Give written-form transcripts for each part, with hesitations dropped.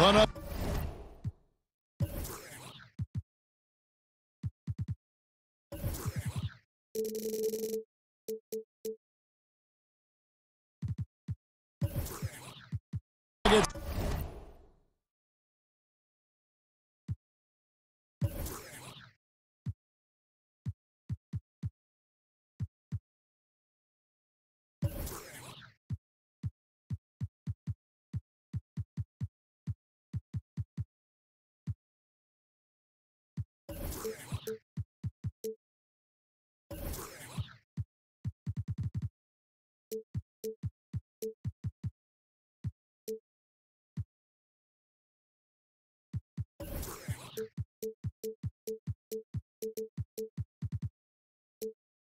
Another.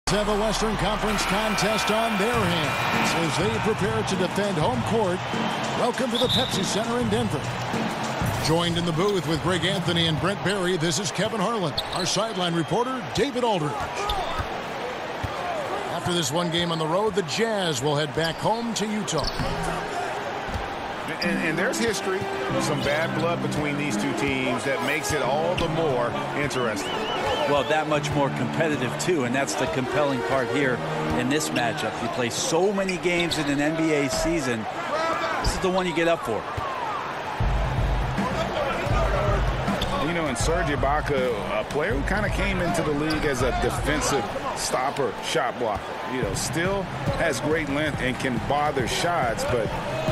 Have a Western Conference contest on their hands as they prepare to defend home court. Welcome to the Pepsi Center in Denver. Joined in the booth with Greg Anthony and Brent Barry, this is Kevin Harlan. Our sideline reporter, David Aldridge. After this one game on the road, the Jazz will head back home to Utah. And there's history, some bad blood between these two teams that makes it all the more interesting. Well, that much more competitive, too, and that's the compelling part here in this matchup. You play so many games in an NBA season. This is the one you get up for. You know, and Serge Ibaka, a player who kind of came into the league as a defensive stopper, shot blocker. You know, still has great length and can bother shots, but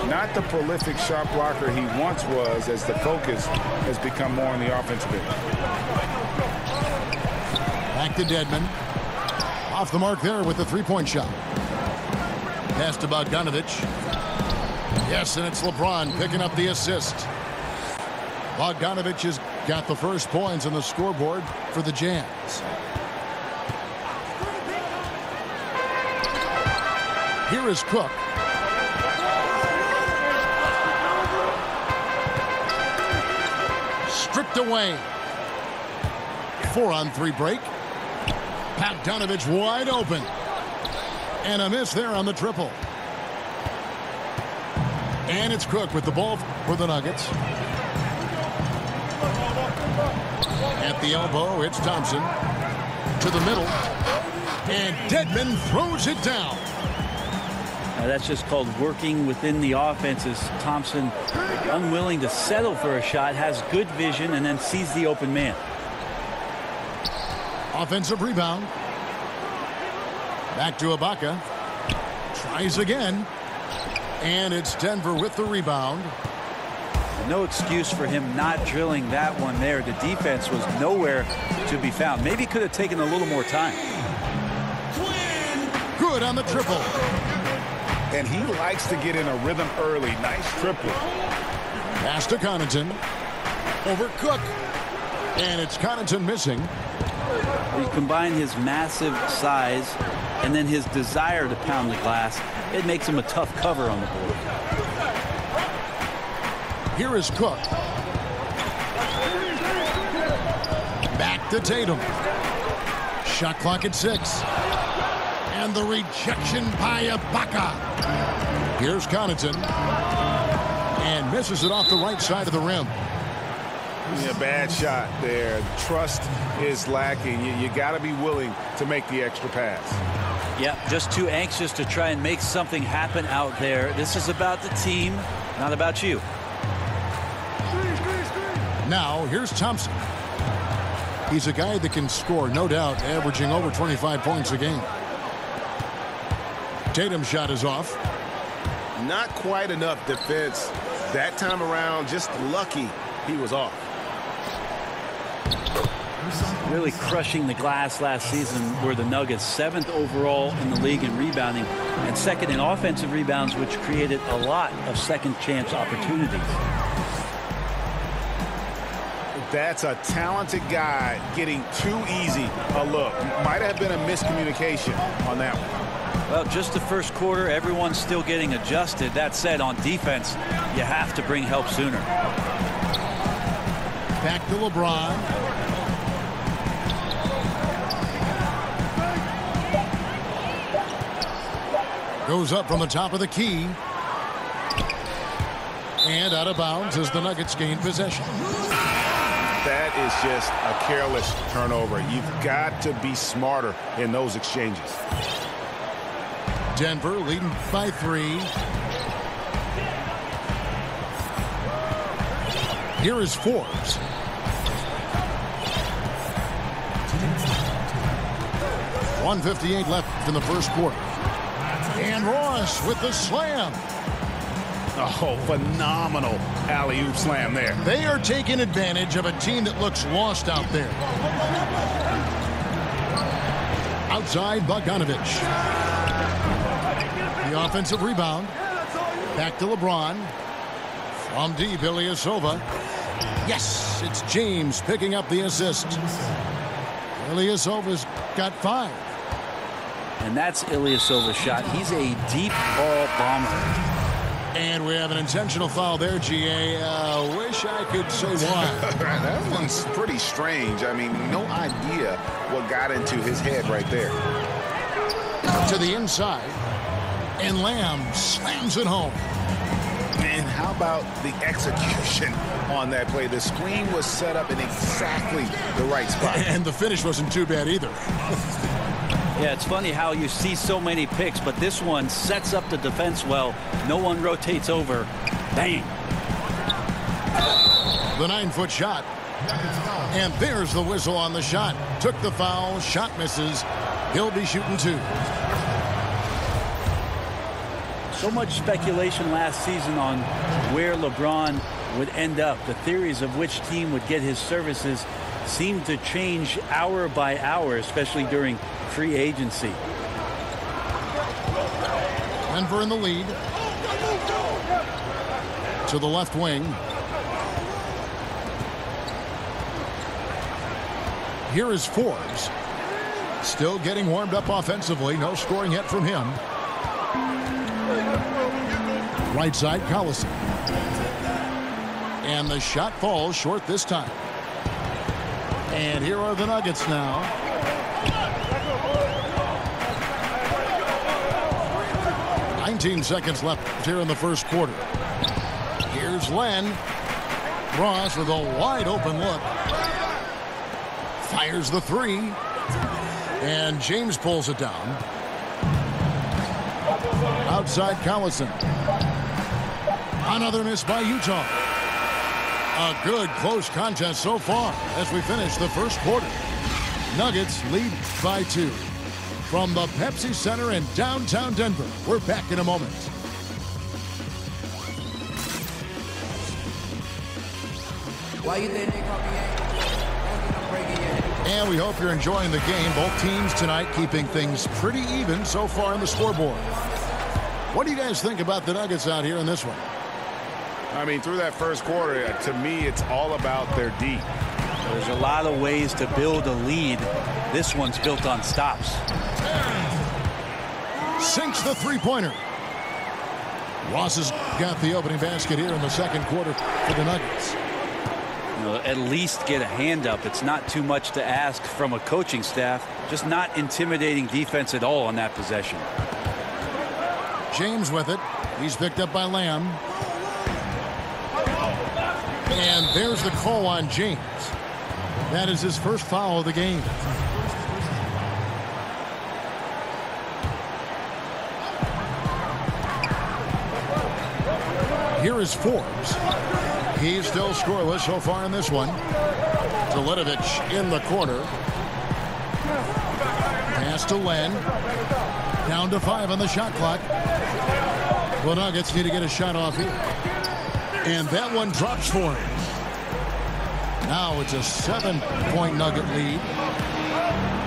not the prolific shot blocker he once was, as the focus has become more on the offensive end. Back to Dedmon. Off the mark there with the three-point shot. Pass to Bogdanovic. Yes, and it's LeBron picking up the assist. Bogdanovic has got the first points on the scoreboard for the Jazz. Here is Cook. Stripped away. 4-on-3 break. Bogdanovic wide open. And a miss there on the triple. And it's Cook with the ball for the Nuggets. At the elbow, it's Thompson. To the middle. And Dedmon throws it down. Now that's just called working within the offense, as Thompson, unwilling to settle for a shot, has good vision, and then sees the open man. Offensive rebound. Back to Ibaka. Tries again. And it's Denver with the rebound. No excuse for him not drilling that one there. The defense was nowhere to be found. Maybe could have taken a little more time. Good on the triple. And he likes to get in a rhythm early. Nice triple. Pass to Connaughton. Over Cook. And it's Connaughton missing. You combine his massive size and then his desire to pound the glass, it makes him a tough cover on the board. Here is Cook. Back to Tatum. Shot clock at 6. And the rejection by Ibaka. Here's Connaughton. And misses it off the right side of the rim. Yeah, bad shot there. Trust is lacking. You got to be willing to make the extra pass. Yeah, just too anxious to try and make something happen out there. This is about the team, not about you. Now, here's Thompson. He's a guy that can score, no doubt, averaging over 25 points a game. Tatum's shot is off. Not quite enough defense. That time around, just lucky he was off. Really crushing the glass last season were the Nuggets, 7th overall in the league in rebounding and 2nd in offensive rebounds, which created a lot of second chance opportunities. That's a talented guy getting too easy a look. Might have been a miscommunication on that one. Well, just the first quarter, everyone's still getting adjusted. That said, on defense, you have to bring help sooner. Back to LeBron. Goes up from the top of the key. And out of bounds as the Nuggets gain possession. That is just a careless turnover. You've got to be smarter in those exchanges. Denver leading by 3. Here is Forbes. .158 left in the first quarter. And Ross with the slam. Oh, phenomenal alley-oop slam there. They are taking advantage of a team that looks lost out there. Outside Bogdanovich. The offensive rebound. Back to LeBron. From deep, Ilyasova. Yes, it's James picking up the assist. Ilyasova's got 5. And that's Ilyasova's shot. He's a deep ball bomber. And we have an intentional foul there, GA. Wish I could say why. That one's pretty strange. I mean, no idea what got into his head right there. To the inside. And Lamb slams it home. And how about the execution on that play? The screen was set up in exactly the right spot. And the finish wasn't too bad either. Yeah, it's funny how you see so many picks, but this one sets up the defense well. No one rotates over. Bang. The 9-foot shot. And there's the whistle on the shot. Took the foul. Shot misses. He'll be shooting 2. So much speculation last season on where LeBron would end up. The theories of which team would get his services seemed to change hour by hour, especially during free agency. Denver in the lead. To the left wing. Here is Forbes. Still getting warmed up offensively. No scoring yet from him. Right side, Collison. And the shot falls short this time. And here are the Nuggets now. Seconds left here in the first quarter. Here's Len. Ross with a wide open look. Fires the 3. And James pulls it down. Outside Collison. Another miss by Utah. A good close contest so far as we finish the first quarter. Nuggets lead by 2. From the Pepsi Center in downtown Denver, we're back in a moment. Why you think they call me? And we hope you're enjoying the game. Both teams tonight keeping things pretty even so far on the scoreboard. What do you guys think about the Nuggets out here in this one? I mean, through that first quarter, to me, it's all about their D. There's a lot of ways to build a lead. This one's built on stops. Sinks the 3-pointer. Ross has got the opening basket here in the second quarter for the Nuggets. You know, at least get a hand up. It's not too much to ask from a coaching staff. Just not intimidating defense at all on that possession. James with it. He's picked up by Lamb. And there's the call on James. That is his first foul of the game. Here is Forbes. He's still scoreless so far in this one. Teletovic in the corner. Pass to Len. Down to 5 on the shot clock. The Nuggets need to get a shot off here. And that one drops for him. Now it's a 7-point Nugget lead.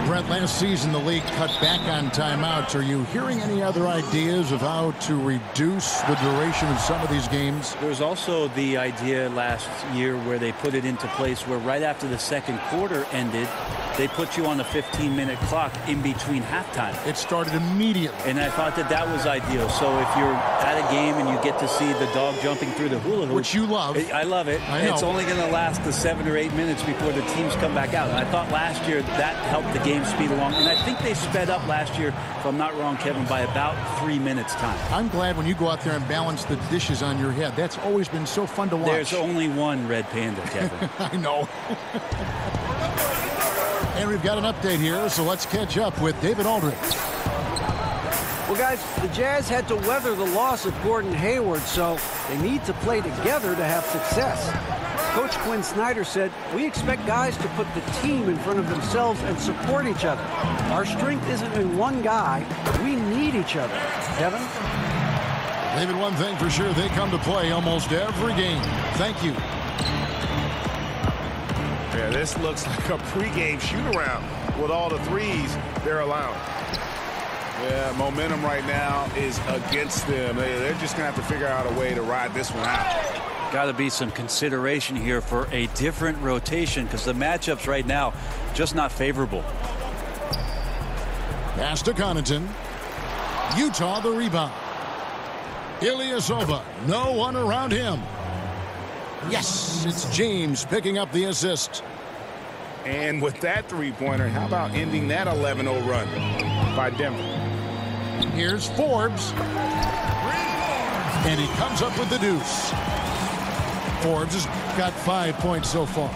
Brett, last season the league cut back on timeouts. Are you hearing any other ideas of how to reduce the duration of some of these games? There was also the idea last year where they put it into place where right after the second quarter ended, they put you on a 15-minute clock in between halftime. It started immediately. And I thought that that was ideal. So if you're at a game and you get to see the dog jumping through the hula hoop. Which you love. I love it. I know. It's only going to last the 7 or 8 minutes before the teams come back out. And I thought last year that helped the game game speed along. And I think they sped up last year, if I'm not wrong, Kevin, by about 3 minutes time. I'm glad when you go out there and balance the dishes on your head. That's always been so fun to watch. There's only one Red Panda, Kevin. I know. And we've got an update here, so let's catch up with David Aldridge. Well, guys, the Jazz had to weather the loss of Gordon Hayward, so they need to play together to have success. Coach Quinn Snyder said, "We expect guys to put the team in front of themselves and support each other. Our strength isn't in one guy. We need each other." Kevin? David, one thing for sure, they come to play almost every game. Thank you. Yeah, this looks like a pregame shoot-around with all the threes they're allowing. Yeah, momentum right now is against them. They're just going to have to figure out a way to ride this one out. Got to be some consideration here for a different rotation because the matchups right now just not favorable. Pass to Connaughton. Utah the rebound. Ilyasova, no one around him. Yes, it's James picking up the assist. And with that three-pointer, how about ending that 11-0 run by Denver? Here's Forbes. And he comes up with the deuce. Forbes has got 5 points so far.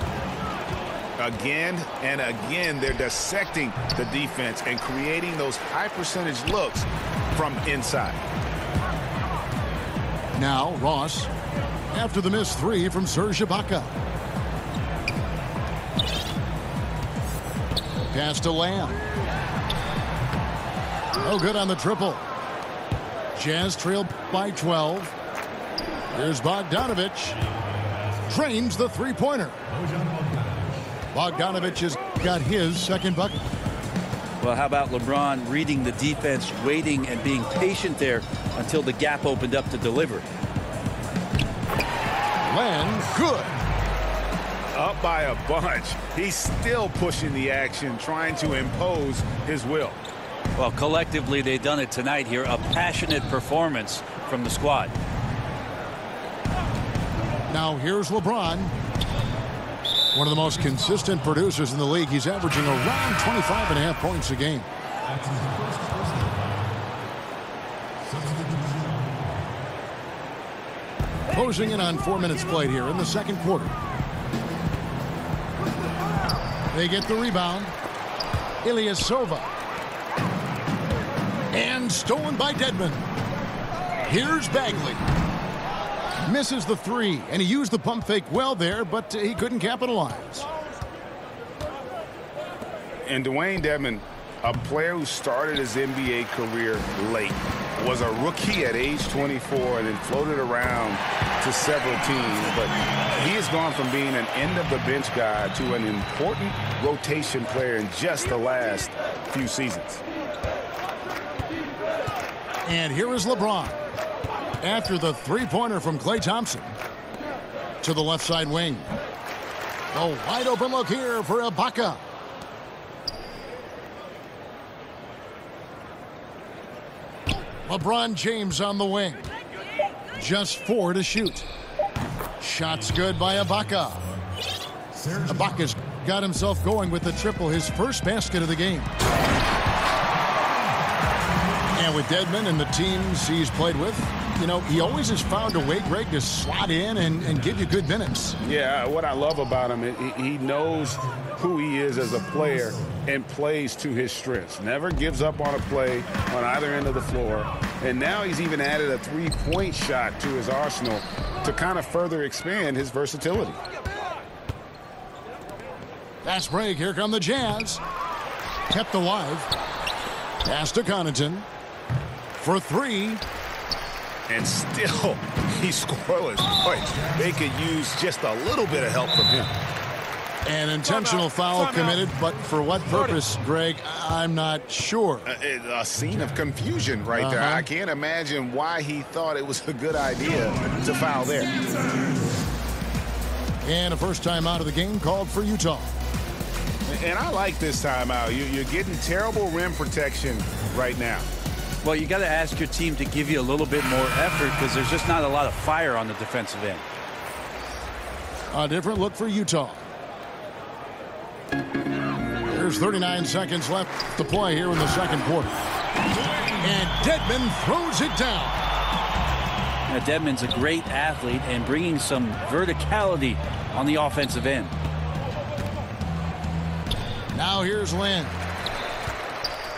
Again and again, they're dissecting the defense and creating those high-percentage looks from inside. Now Ross, after the missed three from Serge Ibaka. Pass to Lamb. No good on the triple. Jazz trailed by 12. Here's Bogdanovich. Drains the three-pointer. Bogdanovich has got his second bucket. Well, how about LeBron reading the defense, waiting and being patient there until the gap opened up to deliver. Len, good. Up by a bunch. He's still pushing the action, trying to impose his will. Well, collectively, they've done it tonight here. A passionate performance from the squad. Now here's LeBron. One of the most consistent producers in the league. He's averaging around 25.5 points a game. Closing in on 4 minutes played here in the second quarter. They get the rebound. Ilyasova. And stolen by Dedmon. Here's Bagley. Misses the three, and he used the pump fake well there, but he couldn't capitalize. And Dwayne Dedmon, a player who started his NBA career late, was a rookie at age 24 and then floated around to several teams. But he has gone from being an end-of-the-bench guy to an important rotation player in just the last few seasons. And here is LeBron. After the three-pointer from Klay Thompson to the left side wing. A wide open look here for Ibaka. LeBron James on the wing. Just 4 to shoot. Shots good by Ibaka. Ibaka's got himself going with the triple, his first basket of the game. And with Dedmon and the teams he's played with, you know, he always has found a way, Greg, to slot in and give you good minutes. Yeah, what I love about him, he knows who he is as a player and plays to his strengths. Never gives up on a play on either end of the floor. And now he's even added a three-point shot to his arsenal to kind of further expand his versatility. Fast break. Here come the Jazz. Kept alive. Pass to Connaughton. For three. And still, he's scoreless. Boy, they could use just a little bit of help from him. An intentional foul committed, but for what purpose, Greg, I'm not sure. A scene of confusion right there. I can't imagine why he thought it was a good idea to foul there. And a first time out of the game called for Utah. And I like this timeout. You're getting terrible rim protection right now. Well, you got to ask your team to give you a little bit more effort because there's just not a lot of fire on the defensive end. A different look for Utah. There's There's 39 seconds left to play here in the second quarter. And Dedmon throws it down. Now, Dedmon's a great athlete and bringing some verticality on the offensive end. Now here's Lynn.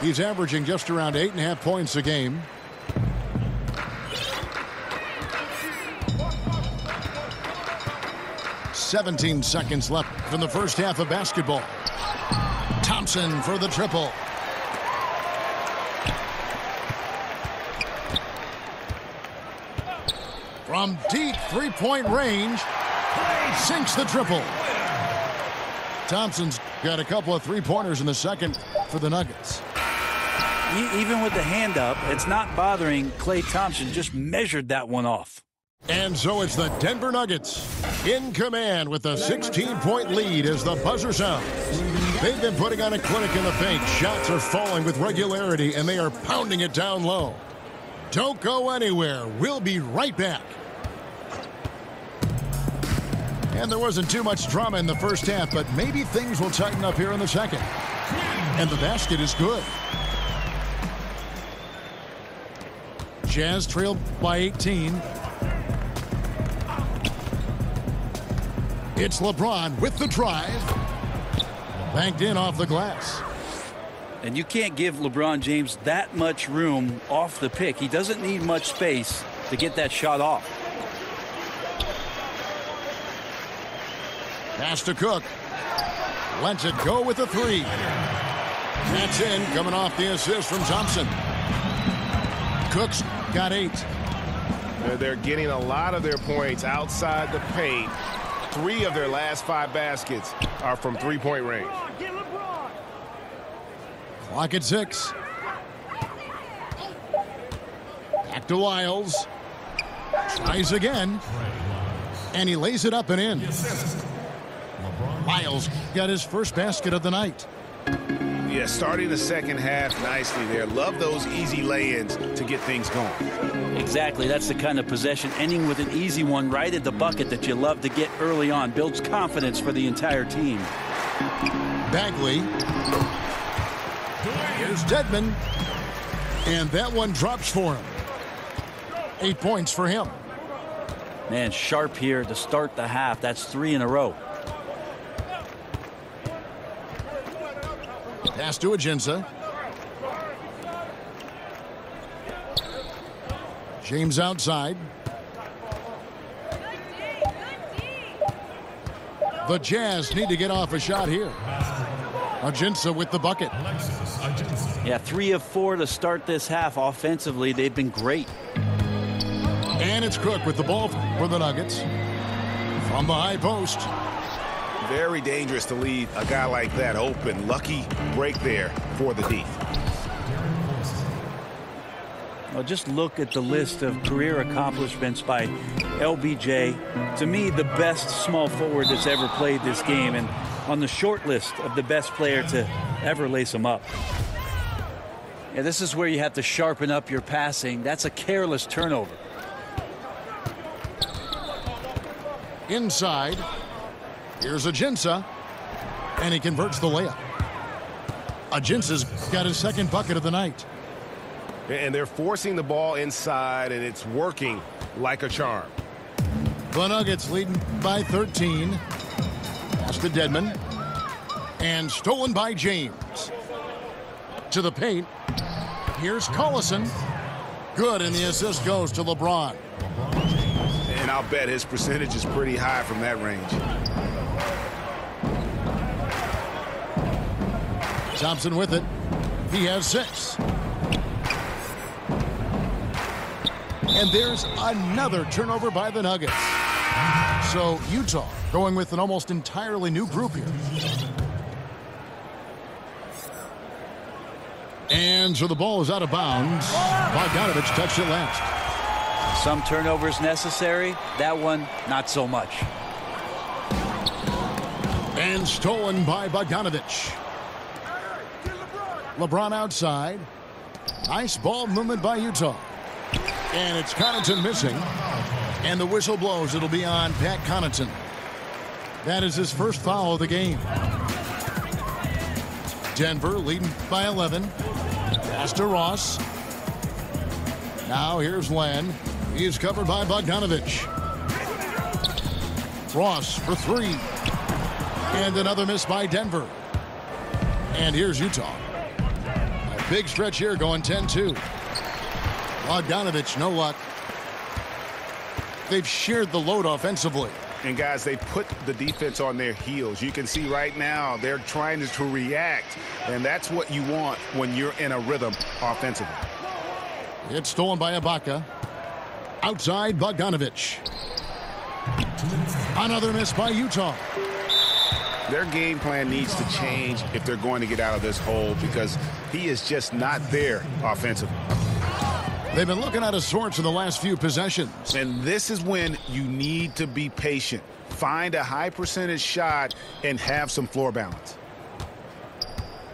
He's averaging just around 8.5 points a game. "17 seconds left in the first half of basketball. Thompson for the triple. From deep three-point range, sinks the triple. Thompson's got a couple of three-pointers in the second for the Nuggets. Even with the hand up, it's not bothering Klay Thompson. Just measured that one off. And so it's the Denver Nuggets in command with a 16-point lead as the buzzer sounds. They've been putting on a clinic in the paint. Shots are falling with regularity, and they are pounding it down low. Don't go anywhere. We'll be right back. And there wasn't too much drama in the first half, but maybe things will tighten up here in the second. And the basket is good. Jazz trailed by 18. It's LeBron with the drive. Banked in off the glass. And you can't give LeBron James that much room off the pick. He doesn't need much space to get that shot off. Pass to Cook. Lets it go with a three. That's in, coming off the assist from Thompson. Cook's got 8. They're getting a lot of their points outside the paint. 3 of their last 5 baskets are from three-point range. Clock at 6. Back to Wiles. Tries again. And he lays it up and in. Wiles got his first basket of the night. Yeah, starting the second half nicely there. Love those easy lay-ins to get things going. Exactly. That's the kind of possession ending with an easy one right at the bucket that you love to get early on. Builds confidence for the entire team. Bagley. Here's Dedmon. And that one drops for him. 8 points for him. Man, sharp here to start the half. That's 3 in a row. Pass to Ajinça. James outside. The Jazz need to get off a shot here. Ajinça with the bucket. Yeah, 3 of 4 to start this half. Offensively, they've been great. And it's Cook with the ball for the Nuggets. From the high post. Very dangerous to leave a guy like that open. Lucky break there for the D. Well, just look at the list of career accomplishments by LBJ. To me, the best small forward that's ever played this game, and on the short list of the best player to ever lace him up. Yeah, this is where you have to sharpen up your passing. That's a careless turnover. Inside. Here's Ajinça. And he converts the layup. Ajinça's got his second bucket of the night. And they're forcing the ball inside, and it's working like a charm. The Nuggets leading by 13. Pass to Dedmon. And stolen by James. To the paint. Here's Collison. Good, and the assist goes to LeBron. And I'll bet his percentage is pretty high from that range. Thompson with it. He has 6. And there's another turnover by the Nuggets. So Utah going with an almost entirely new group here. And so the ball is out of bounds. Bogdanovich touched it last. Some turnovers necessary. That one, not so much. And stolen by Bogdanovich. LeBron outside. Nice ball movement by Utah. And it's Connaughton missing. And the whistle blows. It'll be on Pat Connaughton. That is his first foul of the game. Denver leading by 11. Pass to Ross. Now here's Len. He is covered by Bogdanovich. Ross for three. And another miss by Denver. And here's Utah. A big stretch here going 10-2. Bogdanovich, no luck. They've shared the load offensively. And guys, they put the defense on their heels. You can see right now they're trying to react, and that's what you want when you're in a rhythm offensively. It's stolen by Ibaka. Outside Bogdanovich. Another miss by Utah. Their game plan needs to change if they're going to get out of this hole, because he is just not there offensively. They've been looking out of sorts in the last few possessions. And this is when you need to be patient. Find a high percentage shot and have some floor balance.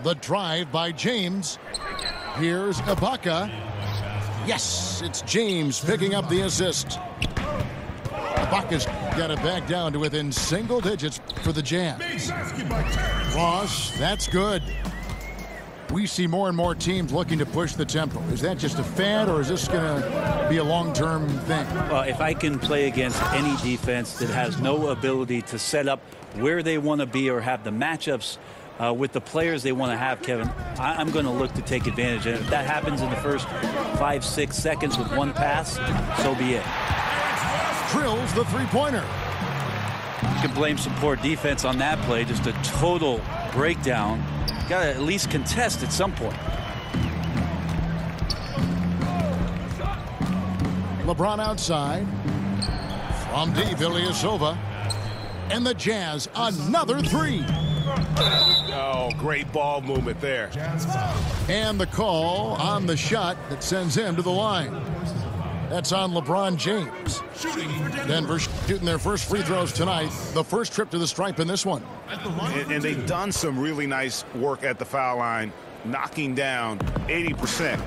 The drive by James. Here's Ibaka. Yes, it's James picking up the assist. Ibaka's got it back down to within single digits for the Jazz. Ross, that's good. We see more and more teams looking to push the tempo. Is that just a fad, or is this going to be a long-term thing? Well, if I can play against any defense that has no ability to set up where they want to be or have the matchups with the players they want to have, Kevin, I'm going to look to take advantage. And if that happens in the first 5-6 seconds with one pass, so be it. Drills the three-pointer. You can blame some poor defense on that play. Just a total breakdown. Got to at least contest at some point. LeBron outside. From deep, Ilyasova. And the Jazz, another three. Oh, great ball movement there. And the call on the shot that sends him to the line. That's on LeBron James. Denver shooting their first free throws tonight. The first trip to the stripe in this one. And they've done some really nice work at the foul line, knocking down 80%.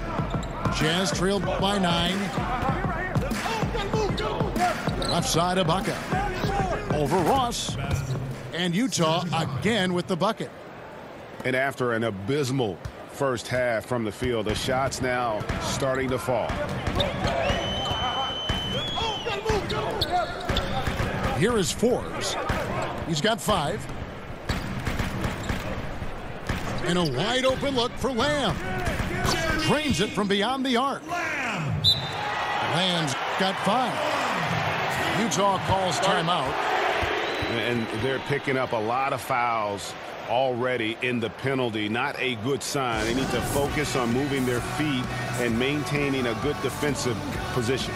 Jazz trailed by 9. Left side Ibaka. Over Ross. And Utah again with the bucket. And after an abysmal first half from the field, the shots now starting to fall. Here is Forbes. He's got 5. And a wide open look for Lamb. Drains it from beyond the arc. Lamb's got 5. Utah calls timeout. And they're picking up a lot of fouls already in the penalty. Not a good sign. They need to focus on moving their feet and maintaining a good defensive position.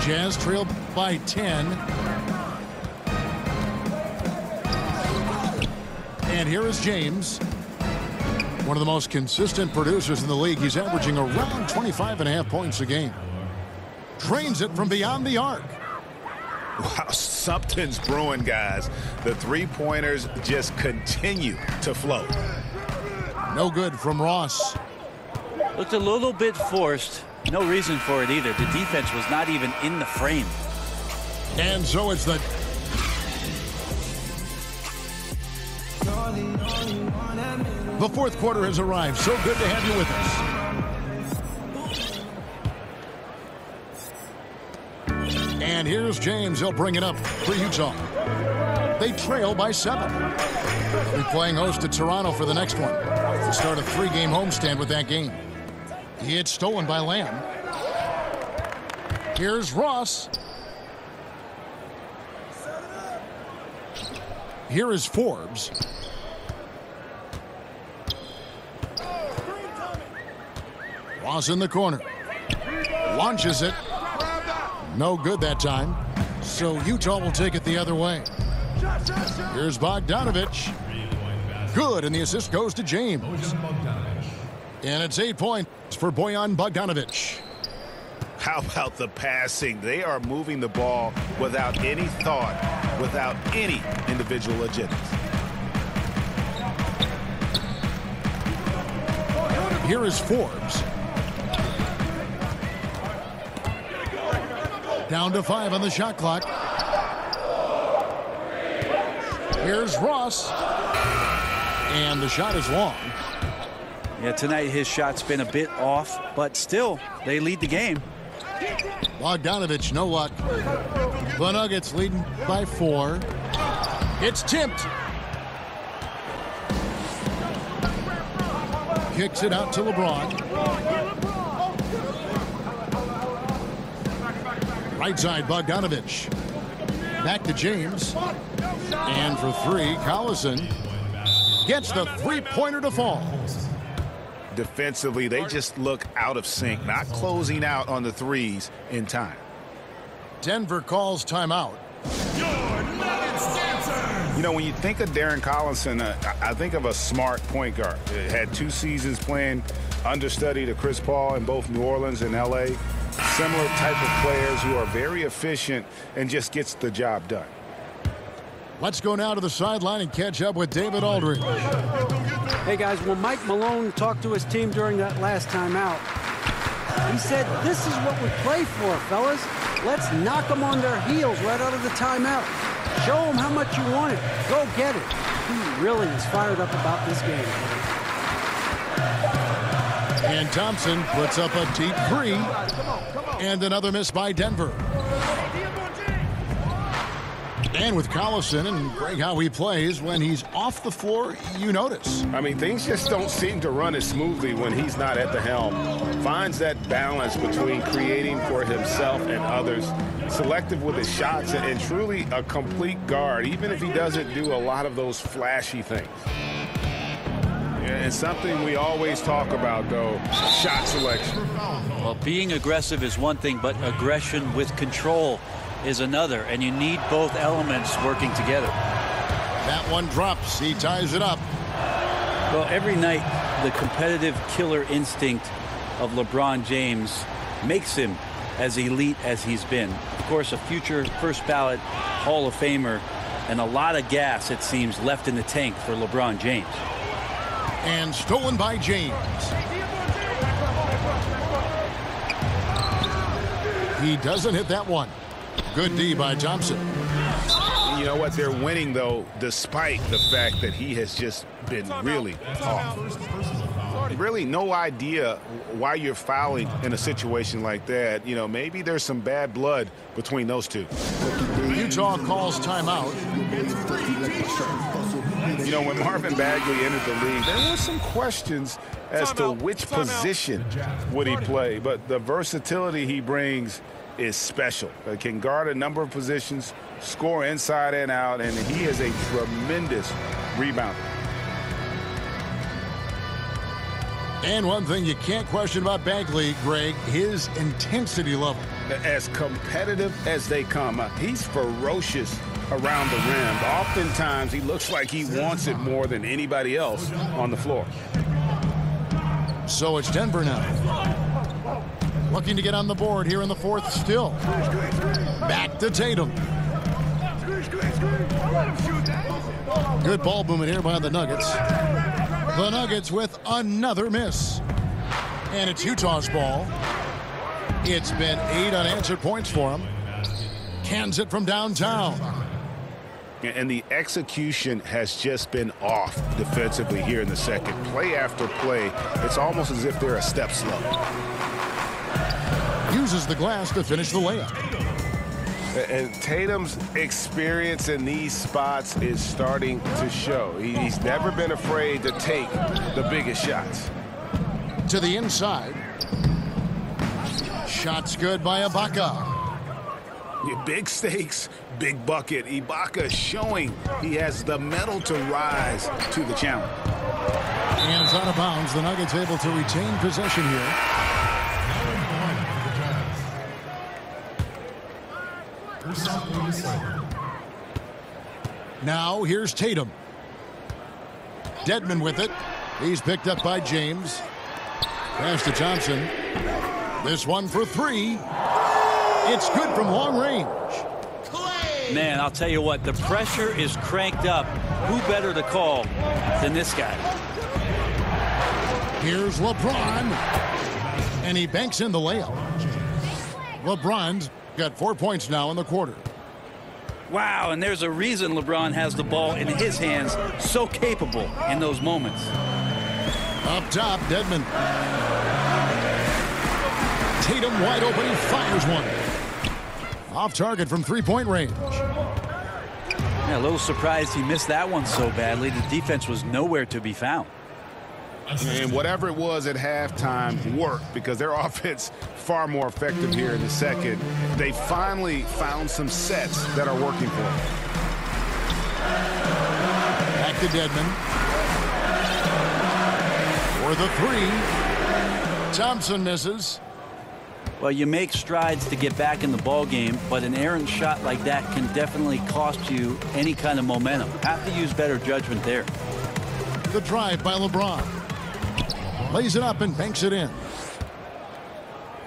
Jazz trailed by 10. And here is James. One of the most consistent producers in the league. He's averaging around 25.5 points a game. Drains it from beyond the arc. Wow, something's brewing, guys. The three-pointers just continue to flow. No good from Ross. Looked a little bit forced. No reason for it either. The defense was not even in the frame. And so it's the... The fourth quarter has arrived. So good to have you with us. And here's James. He'll bring it up for Utah. They trail by 7. They'll be playing host to Toronto for the next one. To start a 3-game homestand with that game. It's stolen by Lamb. Here's Ross. Here is Forbes. Ross in the corner. Launches it. No good that time. So Utah will take it the other way. Here's Bogdanovich. Good, and the assist goes to James. And it's 8 points for Bojan Bogdanovic. How about the passing? They are moving the ball without any thought, without any individual agendas. Here is Forbes. Down to 5 on the shot clock. Here's Ross. And the shot is long. Yeah, tonight his shot's been a bit off, but still, they lead the game. Bogdanovic, no luck. The Nuggets leading by 4. It's tipped. Kicks it out to LeBron. Right side, Bogdanovic. Back to James. And for 3, Collison gets the three-pointer to fall. Defensively, they just look out of sync, not closing out on the threes in time. Denver calls timeout. You know, when you think of Darren Collison, I think of a smart point guard. Had 2 seasons playing understudy to Chris Paul in both New Orleans and L.A. Similar type of players who are very efficient and just gets the job done. Let's go now to the sideline and catch up with David Aldridge. Hey, guys, when Mike Malone talked to his team during that last timeout, he said, this is what we play for, fellas. Let's knock them on their heels right out of the timeout. Show them how much you want it. Go get it. He really is fired up about this game. And Thompson puts up a deep 3. And another miss by Denver. And with Collison and Greg, how he plays, when he's off the floor, you notice. I mean, things just don't seem to run as smoothly when he's not at the helm. Finds that balance between creating for himself and others, selective with his shots, and truly a complete guard, even if he doesn't do a lot of those flashy things. And something we always talk about, though, shot selection. Well, being aggressive is one thing, but aggression with control is another, and you need both elements working together. That one drops. He ties it up. Well, every night, the competitive killer instinct of LeBron James makes him as elite as he's been. Of course, a future first ballot Hall of Famer, and a lot of gas, it seems, left in the tank for LeBron James. And stolen by James. He doesn't hit that one. Good D by Thompson. You know what? They're winning, though, despite the fact that he has just been really off. Really no idea why you're fouling in a situation like that. You know, maybe there's some bad blood between those two. Utah calls timeout. You know, when Marvin Bagley entered the league, there were some questions as to which position would he play. But the versatility he brings is special. He can guard a number of positions, score inside and out, and he is a tremendous rebounder. And one thing you can't question about Bagley, Greg, his intensity level. As competitive as they come, he's ferocious around the rim. Oftentimes, he looks like he wants it more than anybody else on the floor. So it's Denver now. Looking to get on the board here in the 4th still. Back to Tatum. Good ball movement here by the Nuggets. The Nuggets with another miss. And it's Utah's ball. It's been 8 unanswered points for him. Cans it from downtown. And the execution has just been off defensively here in the second. Play after play, it's almost as if they're a step slow. Uses the glass to finish the layup. And Tatum's experience in these spots is starting to show. He's never been afraid to take the biggest shots. To the inside. Shots good by Ibaka. Big stakes, big bucket. Ibaka showing he has the mettle to rise to the challenge. And it's out of bounds. The Nuggets able to retain possession here. Now here's Tatum. Dedmon with it. He's picked up by James. Pass to Thompson. This one for three. It's good from long range. Man, I'll tell you what, the pressure is cranked up. Who better to call than this guy? Here's LeBron. And he banks in the layup. LeBron's got 4 points now in the quarter. Wow, and there's a reason LeBron has the ball in his hands. So capable in those moments. Up top, Dedmon. Tatum wide open. He fires one. Off target from three-point range. Yeah, a little surprised he missed that one so badly. The defense was nowhere to be found. And whatever it was at halftime worked because their offense far more effective here in the second. They finally found some sets that are working for them. Back to Dedmon. For the three. Thompson misses. Well, you make strides to get back in the ball game, but an errant shot like that can definitely cost you any kind of momentum. Have to use better judgment there. The drive by LeBron. Lays it up and banks it in.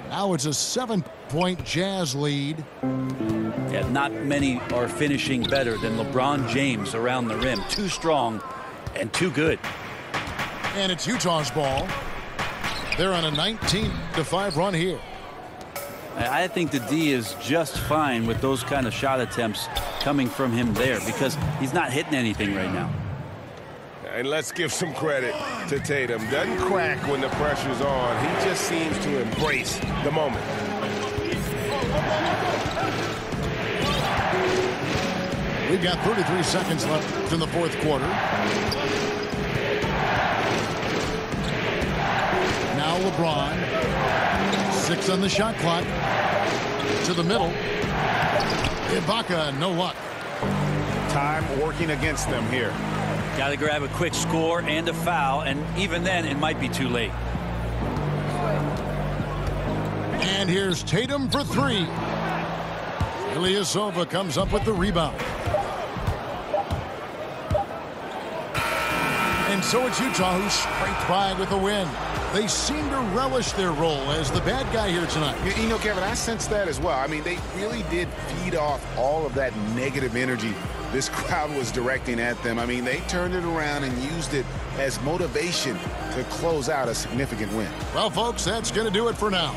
Now it's a 7-point Jazz lead. Yeah, not many are finishing better than LeBron James around the rim. Too strong and too good. And it's Utah's ball. They're on a 19-5 run here. I think the D is just fine with those kind of shot attempts coming from him there because he's not hitting anything right now. And let's give some credit to Tatum. Doesn't crack when the pressure's on. He just seems to embrace the moment. We've got 33 seconds left in the fourth quarter. Now LeBron. 6 on the shot clock. To the middle. Ibaka, no luck. Time working against them here. Got to grab a quick score and a foul, and even then it might be too late. And here's Tatum for three. Ilyasova comes up with the rebound. And so it's Utah who scraped by with a win. They seem to relish their role as the bad guy here tonight. You know, Kevin, I sense that as well. I mean, they really did feed off all of that negative energy this crowd was directing at them. I mean, they turned it around and used it as motivation to close out a significant win. Well, folks, that's going to do it for now.